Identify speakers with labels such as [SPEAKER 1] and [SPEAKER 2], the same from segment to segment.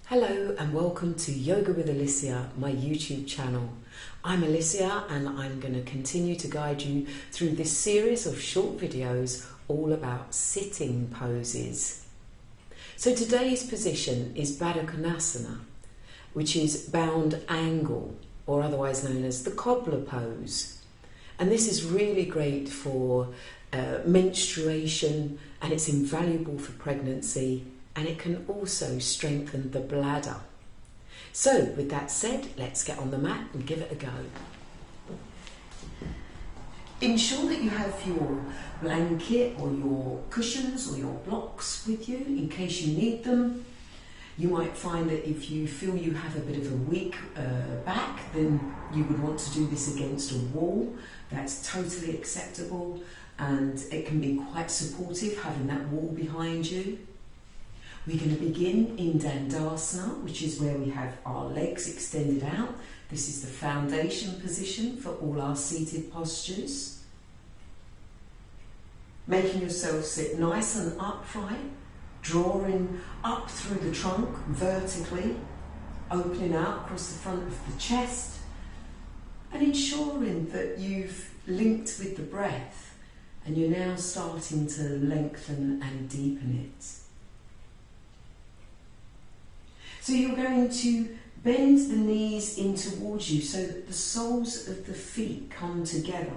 [SPEAKER 1] Hello and welcome to Yoga with Alicia, my YouTube channel. I'm Alicia and I'm going to continue to guide you through this series of short videos all about sitting poses. So today's position is Baddha Konasana, which is bound angle, or otherwise known as the Cobbler pose. And this is really great for menstruation, and it's invaluable for pregnancy, and it can also strengthen the bladder. So with that said, let's get on the mat and give it a go. Ensure that you have your blanket or your cushions or your blocks with you in case you need them. You might find that if you feel you have a bit of a weak back, then you would want to do this against a wall. That's totally acceptable, and it can be quite supportive having that wall behind you. We're going to begin in Dandasana, which is where we have our legs extended out. This is the foundation position for all our seated postures. Making yourself sit nice and upright, drawing up through the trunk vertically, opening out across the front of the chest, and ensuring that you've linked with the breath and you're now starting to lengthen and deepen it. So you're going to bend the knees in towards you so that the soles of the feet come together.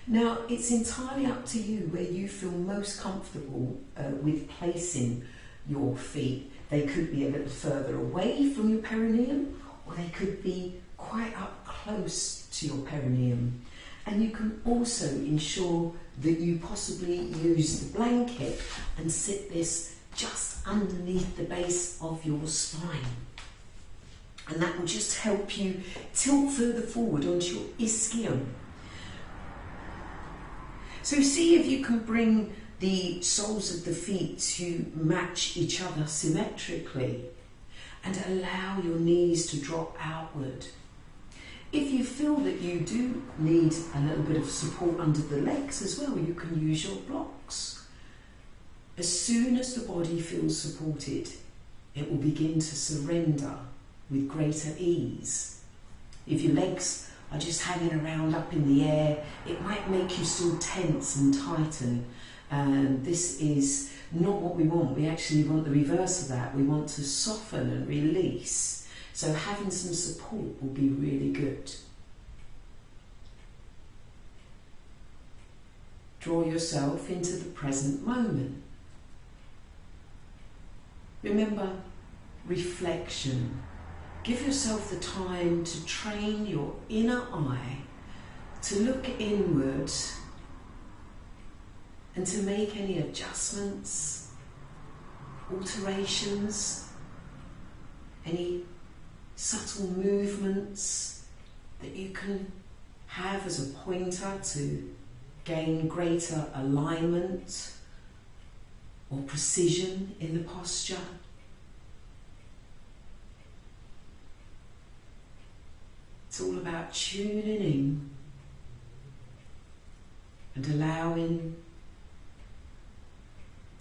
[SPEAKER 1] Now, it's entirely up to you where you feel most comfortable with placing your feet. They could be a little further away from your perineum, or they could be quite up close to your perineum. And you can also ensure that you possibly use the blanket and sit this just underneath the base of your spine. And that will just help you tilt further forward onto your ischium. So see if you can bring the soles of the feet to match each other symmetrically and allow your knees to drop outward. If you feel that you do need a little bit of support under the legs as well, you can use your blocks. As soon as the body feels supported, it will begin to surrender with greater ease. If your legs are just hanging around up in the air, it might make you still tense and tighten. And this is not what we want. We actually want the reverse of that. We want to soften and release. So having some support will be really good. Draw yourself into the present moment. Remember, reflection. Give yourself the time to train your inner eye to look inward and to make any adjustments, alterations, any subtle movements that you can have as a pointer to gain greater alignment or precision in the posture. It's all about tuning in and allowing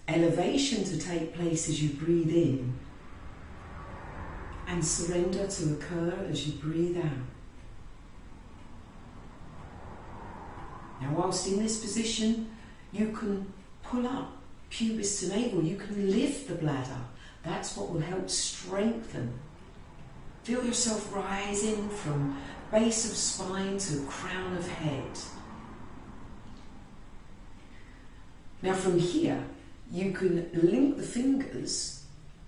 [SPEAKER 1] elevation to take place as you breathe in and surrender to occur as you breathe out. Now, whilst in this position, you can pull up pubis to navel, you can lift the bladder. That's what will help strengthen. Feel yourself rising from base of spine to crown of head. Now from here, you can link the fingers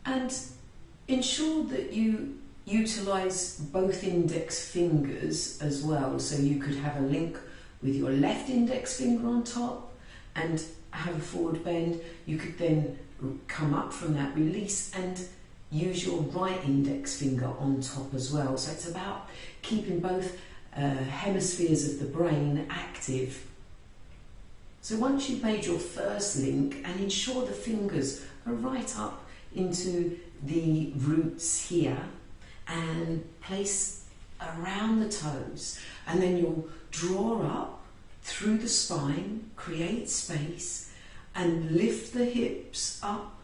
[SPEAKER 1] and ensure that you utilize both index fingers as well. So you could have a link with your left index finger on top and have a forward bend. You could then come up from that release and use your right index finger on top as well. So it's about keeping both hemispheres of the brain active. So once you've made your first link, and ensure the fingers are right up into the roots here and place around the toes, and then you'll draw up through the spine, create space and lift the hips up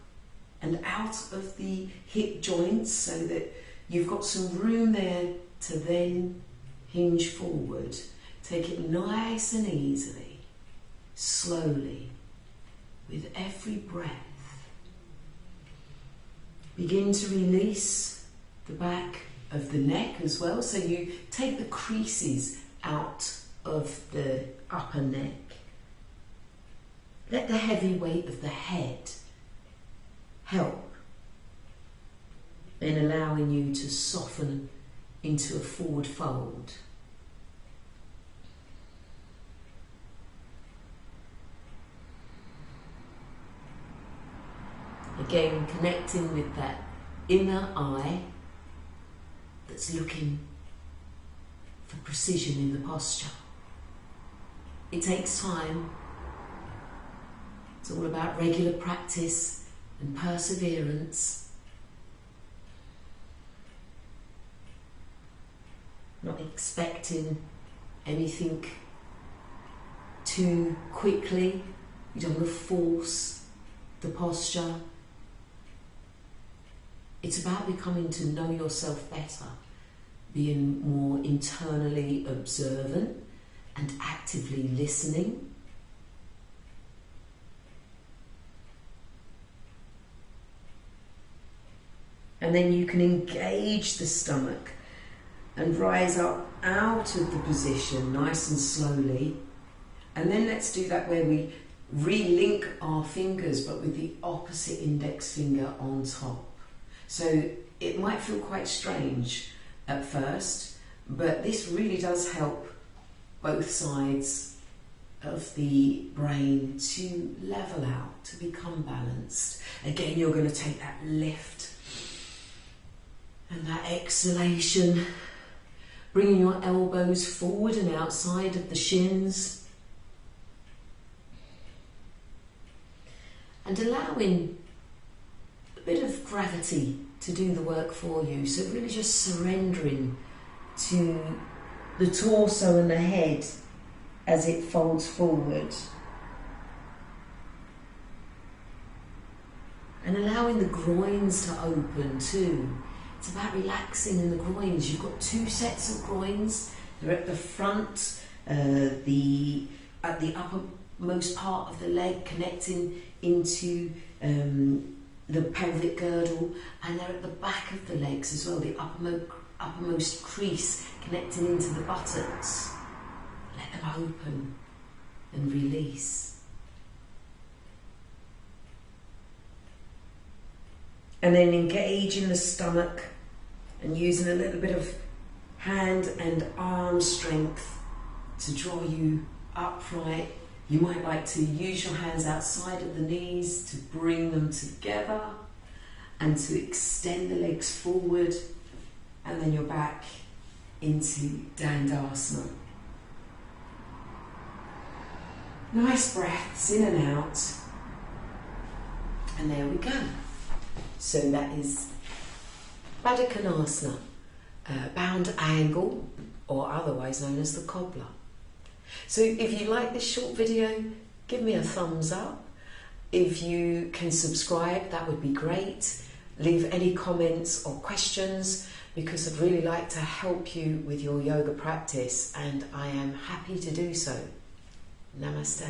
[SPEAKER 1] and out of the hip joints so that you've got some room there to then hinge forward. Take it nice and easily, slowly, with every breath. Begin to release the back of the neck as well, so you take the creases out of the upper neck. Let the heavy weight of the head help in allowing you to soften into a forward fold. Again, connecting with that inner eye that's looking for precision in the posture. It takes time. It's all about regular practice and perseverance. Not expecting anything too quickly. You don't want to force the posture. It's about becoming to know yourself better, being more internally observant and actively listening. And then you can engage the stomach and rise up out of the position nice and slowly. And then let's do that where we re-link our fingers, but with the opposite index finger on top. So it might feel quite strange at first, but this really does help both sides of the brain to level out, to become balanced. Again, you're going to take that lift and that exhalation, bringing your elbows forward and outside of the shins, and allowing a bit of gravity to do the work for you. So really just surrendering to the torso and the head as it folds forward, and allowing the groins to open too. It's about relaxing in the groins. You've got two sets of groins. They're at the front, at the uppermost part of the leg, connecting into the pelvic girdle, and they're at the back of the legs as well, the uppermost crease connecting into the buttocks. Let them open and release. And then engaging the stomach and using a little bit of hand and arm strength to draw you upright. You might like to use your hands outside of the knees to bring them together and to extend the legs forward, and then you're back into Dandasana. Nice breaths in and out. And there we go. So that is Baddha Konasana, bound angle, or otherwise known as the Cobbler. So if you like this short video, give me a thumbs up. If you can subscribe, that would be great. Leave any comments or questions, because I'd really like to help you with your yoga practice, and I am happy to do so. Namaste.